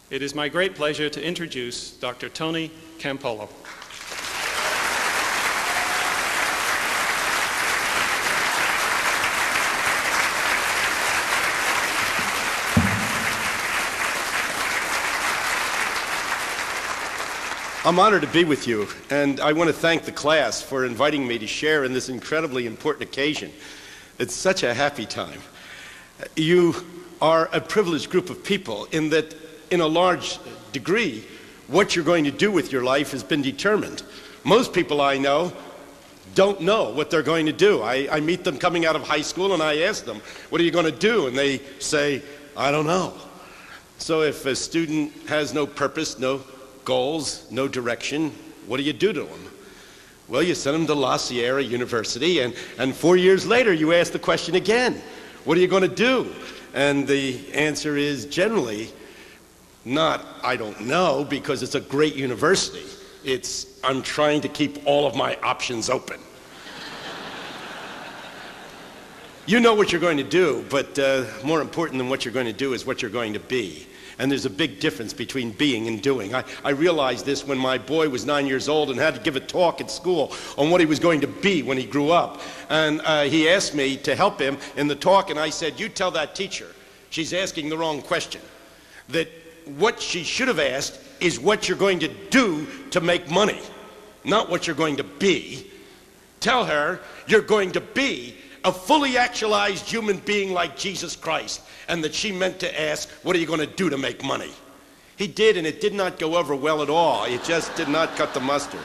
It is my great pleasure to introduce Dr. Tony Campolo. I'm honored to be with you, and I want to thank the class for inviting me to share in this incredibly important occasion. It's such a happy time. You are a privileged group of people in that, in a large degree, what you're going to do with your life has been determined. Most people I know don't know what they're going to do. I meet them coming out of high school and I ask them, what are you going to do? And they say, I don't know. So if a student has no purpose, no goals, no direction, what do you do to them? Well, you send them to La Sierra University, and 4 years later you ask the question again, what are you going to do? And the answer is generally not, I don't know, because it's a great university. It's, I'm trying to keep all of my options open. You know what you're going to do, but more important than what you're going to do is what you're going to be. And there's a big difference between being and doing. I realized this when my boy was 9 years old and had to give a talk at school on what he was going to be when he grew up. And he asked me to help him in the talk, and I said, you tell that teacher she's asking the wrong question. That what she should have asked is what you're going to do to make money, not what you're going to be. Tell her you're going to be a fully actualized human being like Jesus Christ, and that she meant to ask, what are you going to do to make money? He did, and it did not go over well at all. It just did not cut the mustard.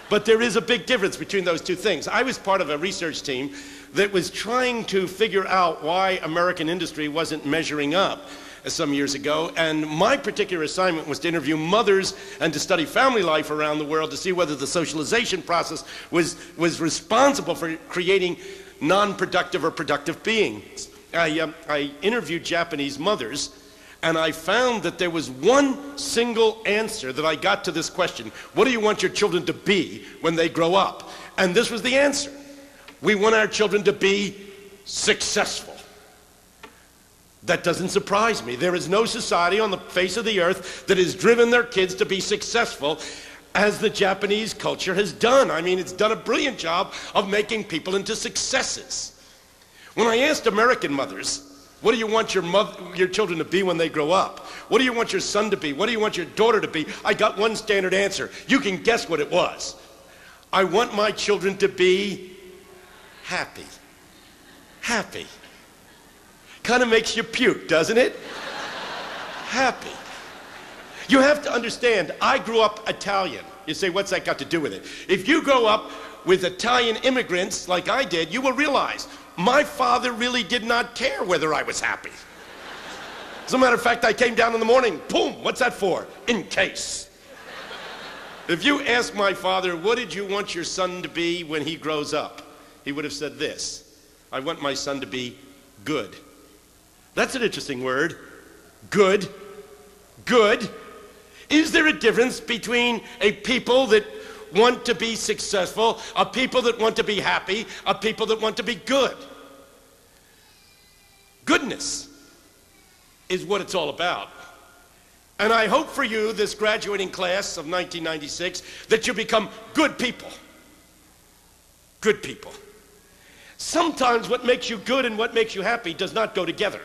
But there is a big difference between those two things. I was part of a research team that was trying to figure out why American industry wasn't measuring up some years ago, and my particular assignment was to interview mothers and to study family life around the world to see whether the socialization process was responsible for creating non-productive or productive beings. I interviewed Japanese mothers, and I found that there was one single answer that I got to this question. What do you want your children to be when they grow up? And this was the answer. We want our children to be successful. That doesn't surprise me. There is no society on the face of the earth that has driven their kids to be successful as the Japanese culture has done. I mean, it's done a brilliant job of making people into successes. When I asked American mothers, what do you want your children to be when they grow up? What do you want your son to be? What do you want your daughter to be? I got one standard answer. You can guess what it was. I want my children to be happy. Happy. Kind of makes you puke, doesn't it? Happy. You have to understand, I grew up Italian. You say, what's that got to do with it? If you grow up with Italian immigrants like I did, you will realize my father really did not care whether I was happy. As a matter of fact, I came down in the morning, boom, what's that for? In case. If you ask my father, what did you want your son to be when he grows up? He would have said this, I want my son to be good. That's an interesting word. Good. Good. Is there a difference between a people that want to be successful, a people that want to be happy, a people that want to be good? Goodness is what it's all about. And I hope for you, this graduating class of 1996, that you become good people. Good people. Sometimes what makes you good and what makes you happy does not go together.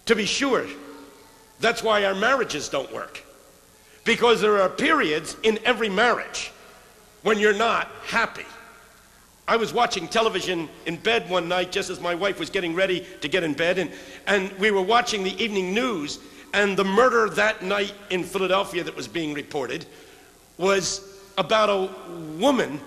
To be sure, that's why our marriages don't work. Because there are periods in every marriage when you're not happy. I was watching television in bed one night just as my wife was getting ready to get in bed, and we were watching the evening news, and the murder that night in Philadelphia that was being reported was about a woman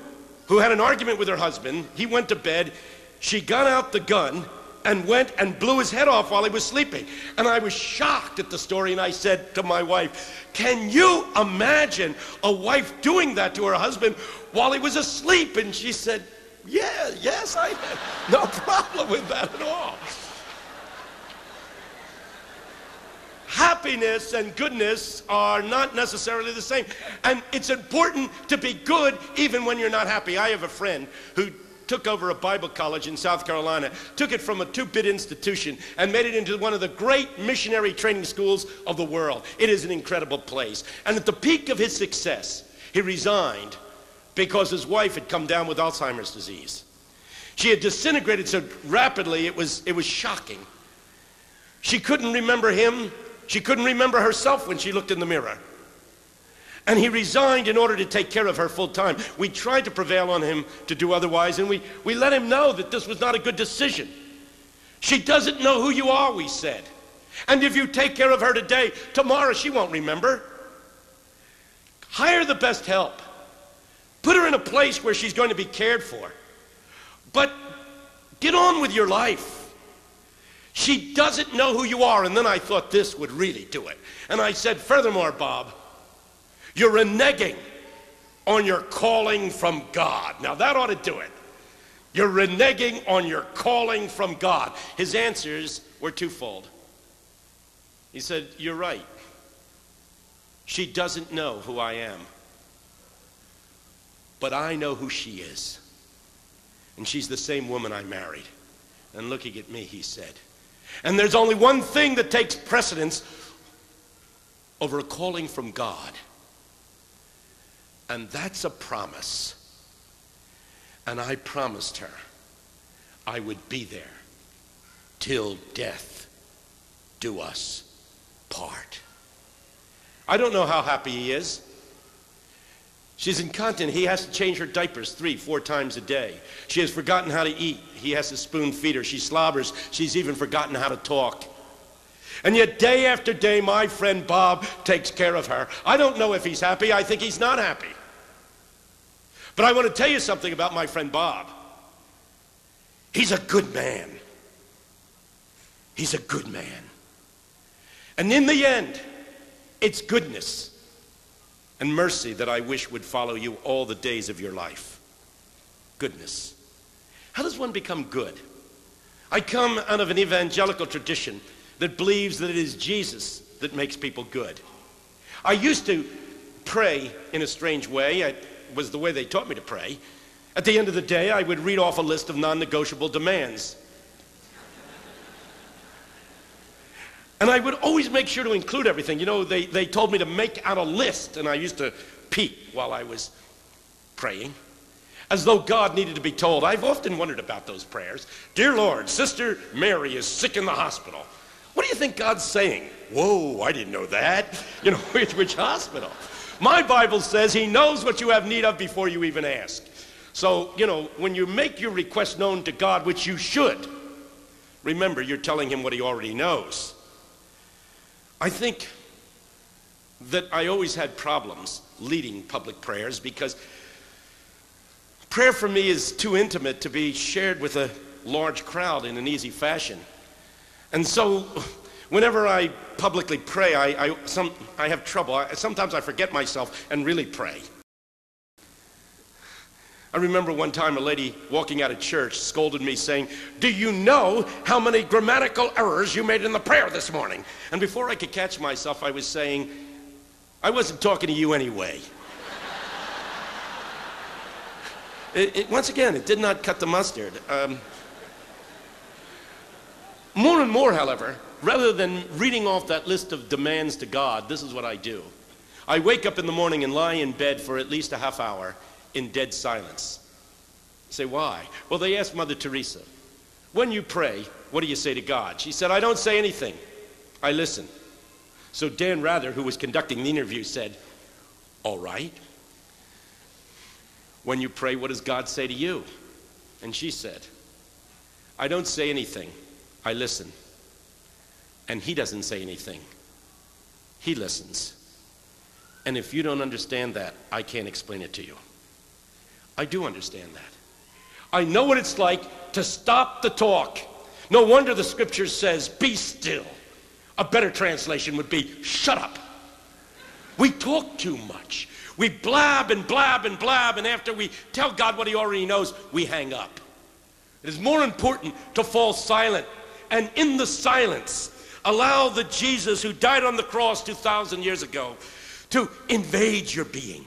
who had an argument with her husband. He went to bed, she got out the gun and went and blew his head off while he was sleeping. And I was shocked at the story, and I said to my wife, can you imagine a wife doing that to her husband while he was asleep? And she said, yes, I have no problem with that at all. Happiness and goodness are not necessarily the same. And it's important to be good even when you're not happy. I have a friend who took over a Bible college in South Carolina, took it from a two-bit institution and made it into one of the great missionary training schools of the world. It is an incredible place. And at the peak of his success, he resigned because his wife had come down with Alzheimer's disease. She had disintegrated so rapidly, it was shocking. She couldn't remember him. She couldn't remember herself when she looked in the mirror. And he resigned in order to take care of her full time. We tried to prevail on him to do otherwise, and we let him know that this was not a good decision. She doesn't know who you are, we said. And if you take care of her today, tomorrow she won't remember. Hire the best help. Put her in a place where she's going to be cared for. But get on with your life. She doesn't know who you are. And then I thought this would really do it. And I said, furthermore, Bob, you're reneging on your calling from God. Now that ought to do it. You're reneging on your calling from God. His answers were twofold. He said, you're right. She doesn't know who I am. But I know who she is. And she's the same woman I married. And looking at me, he said, and there's only one thing that takes precedence over a calling from God. And that's a promise. And I promised her I would be there till death do us part. I don't know how happy he is. She's incontinent. He has to change her diapers 3-4 times a day. She has forgotten how to eat. He has to spoon feed her. She slobbers. She's even forgotten how to talk. And yet day after day, my friend Bob takes care of her. I don't know if he's happy. I think he's not happy. But I want to tell you something about my friend Bob. He's a good man. He's a good man. And in the end, it's goodness and mercy that I wish would follow you all the days of your life. Goodness. How does one become good? I come out of an evangelical tradition that believes that it is Jesus that makes people good. I used to pray in a strange way. It was the way they taught me to pray. At the end of the day, I would read off a list of non-negotiable demands. And I would always make sure to include everything. You know, they told me to make out a list, and I used to peek while I was praying, as though God needed to be told. I've often wondered about those prayers. Dear Lord, Sister Mary is sick in the hospital. What do you think God's saying? Whoa, I didn't know that. You know, which hospital? My Bible says he knows what you have need of before you even ask. So, you know, when you make your request known to God, which you should, remember you're telling him what he already knows. I think that I always had problems leading public prayers because prayer for me is too intimate to be shared with a large crowd in an easy fashion. And so whenever I publicly pray, I have trouble. Sometimes I forget myself and really pray. I remember one time a lady walking out of church scolded me saying, do you know how many grammatical errors you made in the prayer this morning? And before I could catch myself, I was saying, I wasn't talking to you anyway. Once again, it did not cut the mustard. More and more, however, rather than reading off that list of demands to God, this is what I do. I wake up in the morning and lie in bed for at least a half hour in dead silence. Say, why? Well, they asked Mother Teresa, when you pray, what do you say to God? She said, I don't say anything. I listen. So Dan Rather, who was conducting the interview, said, all right. When you pray, what does God say to you? And she said, I don't say anything. I listen. And he doesn't say anything. He listens. And if you don't understand that, I can't explain it to you. I do understand that. I know what it's like to stop the talk. No wonder the scripture says, be still. A better translation would be, shut up. We talk too much. We blab and blab and blab, and after we tell God what he already knows, we hang up. It is more important to fall silent, and in the silence, allow the Jesus who died on the cross 2,000 years ago to invade your being.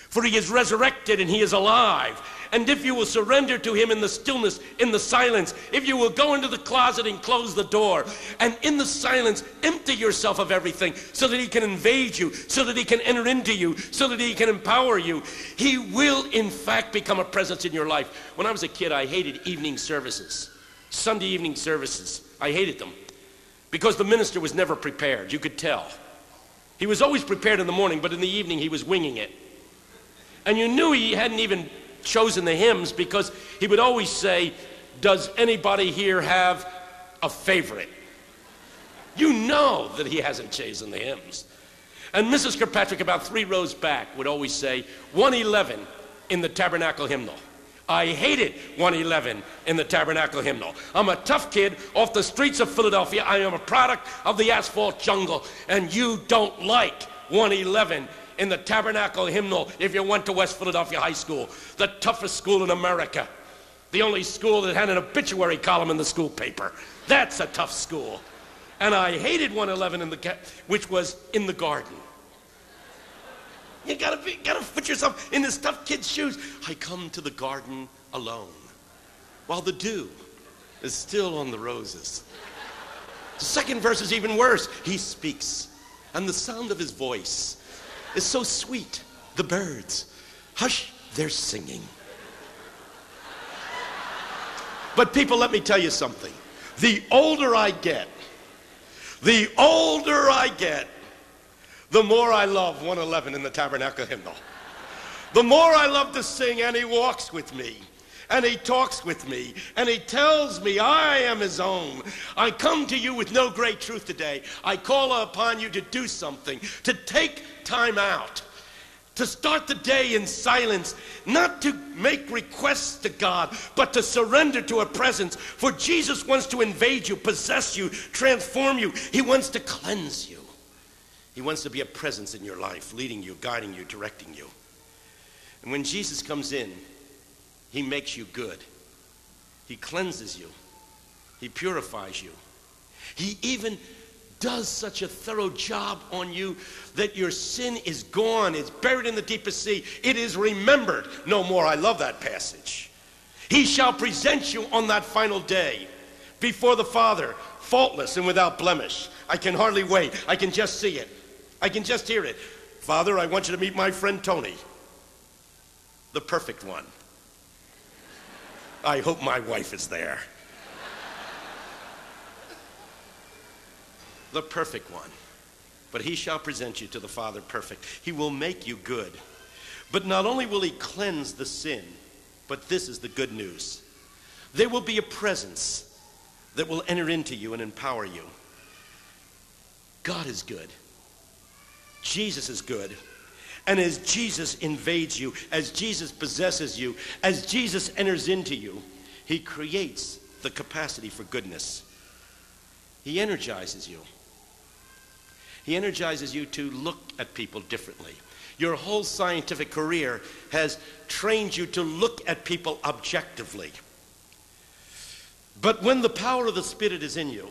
For he is resurrected and he is alive. And if you will surrender to him in the stillness, in the silence, if you will go into the closet and close the door, and in the silence empty yourself of everything so that he can invade you, so that he can enter into you, so that he can empower you, he will in fact become a presence in your life. When I was a kid, I hated evening services, Sunday evening services. I hated them because the minister was never prepared. You could tell. He was always prepared in the morning, but in the evening he was winging it. And you knew he hadn't even chosen the hymns because he would always say, does anybody here have a favorite? You know that he hasn't chosen the hymns. And Mrs. Kirkpatrick, about 3 rows back, would always say 111 in the tabernacle hymnal. I hated 111 in the tabernacle hymnal. I'm a tough kid off the streets of Philadelphia. I am a product of the asphalt jungle, and you don't like 111 in the tabernacle hymnal if you went to West Philadelphia High School, the toughest school in America, the only school that had an obituary column in the school paper. That's a tough school. And I hated 111 which was in the garden. You gotta put yourself in this tough kid's shoes. I come to the garden alone, while the dew is still on the roses. The second verse is even worse. He speaks, and the sound of his voice is so sweet. The birds, hush, they're singing. But people, let me tell you something. The older I get, the more I love 111 in the tabernacle hymnal. The more I love to sing, and he walks with me, and he talks with me, and he tells me I am his own. I come to you with no great truth today. I call upon you to do something, to take time out, to start the day in silence, not to make requests to God, but to surrender to a presence. For Jesus wants to invade you, possess you, transform you. He wants to cleanse you. He wants to be a presence in your life, leading you, guiding you, directing you. And when Jesus comes in, he makes you good. He cleanses you. He purifies you. He even does such a thorough job on you that your sin is gone. It's buried in the deepest sea. It is remembered no more. I love that passage. He shall present you on that final day before the Father, faultless and without blemish. I can hardly wait. I can just see it. I can just hear it. Father, I want you to meet my friend Tony, the perfect one. I hope my wife is there. The perfect one. But he shall present you to the Father perfect. He will make you good. But not only will he cleanse the sin, but this is the good news. There will be a presence that will enter into you and empower you. God is good. Jesus is good. And as Jesus invades you, as Jesus possesses you, as Jesus enters into you, he creates the capacity for goodness. He energizes you. He energizes you to look at people differently. Your whole scientific career has trained you to look at people objectively. But when the power of the Spirit is in you,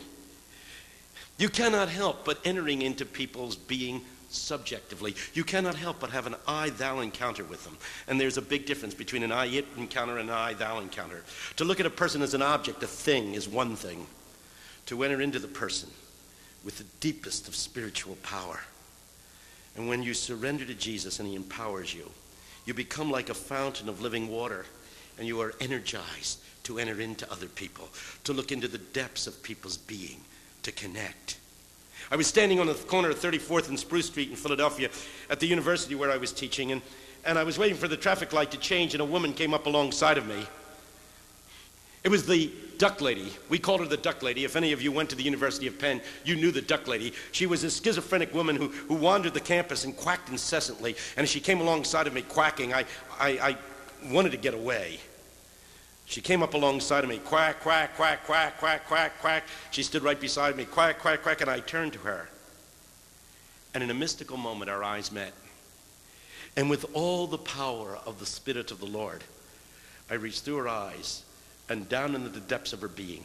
you cannot help but entering into people's being subjectively. You cannot help but have an I-thou encounter with them. And there's a big difference between an I-it encounter and an I-thou encounter. To look at a person as an object, a thing, is one thing. To enter into the person with the deepest of spiritual power. And when you surrender to Jesus and he empowers you, you become like a fountain of living water, and you are energized to enter into other people, to look into the depths of people's being, to connect. I was standing on the corner of 34th and Spruce Street in Philadelphia at the university where I was teaching, and I was waiting for the traffic light to change, and a woman came up alongside of me. It was the Duck Lady. We called her the Duck Lady. If any of you went to the University of Penn, you knew the Duck Lady. She was a schizophrenic woman who wandered the campus and quacked incessantly, and as she came alongside of me quacking, I wanted to get away. She came up alongside of me, quack, quack, quack, quack, quack, quack, quack. She stood right beside me, quack, quack, quack, and I turned to her. And in a mystical moment, our eyes met. And with all the power of the Spirit of the Lord, I reached through her eyes and down into the depths of her being,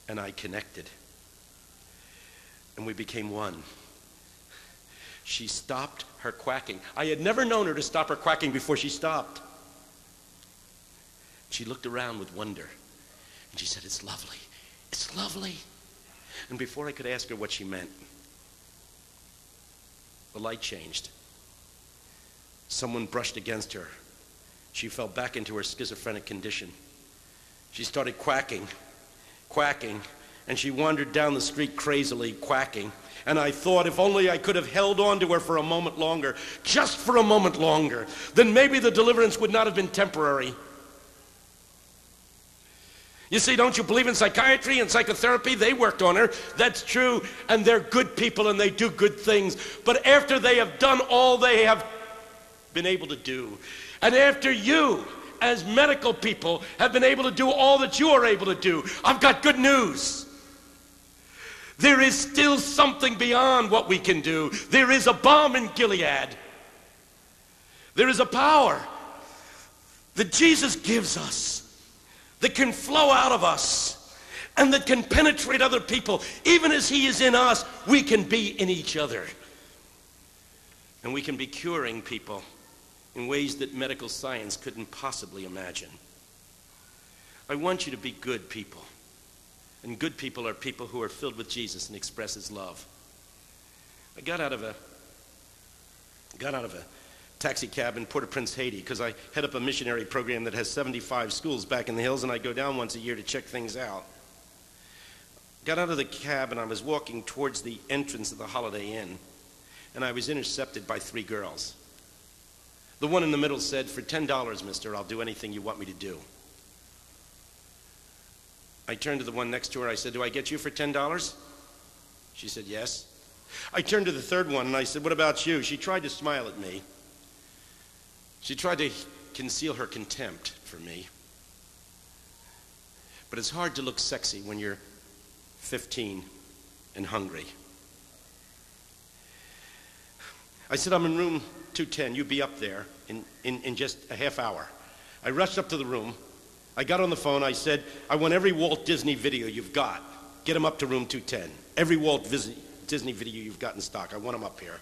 and I connected. And we became one. She stopped her quacking. I had never known her to stop her quacking before she stopped. She looked around with wonder, and she said, "It's lovely. It's lovely." And before I could ask her what she meant, the light changed. Someone brushed against her. She fell back into her schizophrenic condition. She started quacking, and she wandered down the street crazily, quacking. And I thought, if only I could have held on to her for a moment longer, just for a moment longer, then maybe the deliverance would not have been temporary. You see, don't you believe in psychiatry and psychotherapy? They worked on her. That's true. And they're good people and they do good things. But after they have done all they have been able to do, and after you, as medical people, have been able to do all that you are able to do, I've got good news. There is still something beyond what we can do. There is a balm in Gilead. There is a power that Jesus gives us that can flow out of us and that can penetrate other people. Even as he is in us, we can be in each other. And we can be curing people in ways that medical science couldn't possibly imagine. I want you to be good people. And good people are people who are filled with Jesus and express his love. I got out of a taxi cab in Port-au-Prince, Haiti, because I head up a missionary program that has 75 schools back in the hills, and I go down once a year to check things out. Got out of the cab, and I was walking towards the entrance of the Holiday Inn, and I was intercepted by 3 girls. The one in the middle said, "For $10, mister, I'll do anything you want me to do." I turned to the one next to her. I said, "Do I get you for $10? She said, "Yes." I turned to the third one and I said, "What about you?" She tried to smile at me. She tried to conceal her contempt for me. But it's hard to look sexy when you're 15 and hungry. I said, "I'm in room 210. You be up there in just a half hour." I rushed up to the room. I got on the phone. I said, "I want every Walt Disney video you've got. Get them up to room 210. Every Walt Disney video you've got in stock. I want them up here."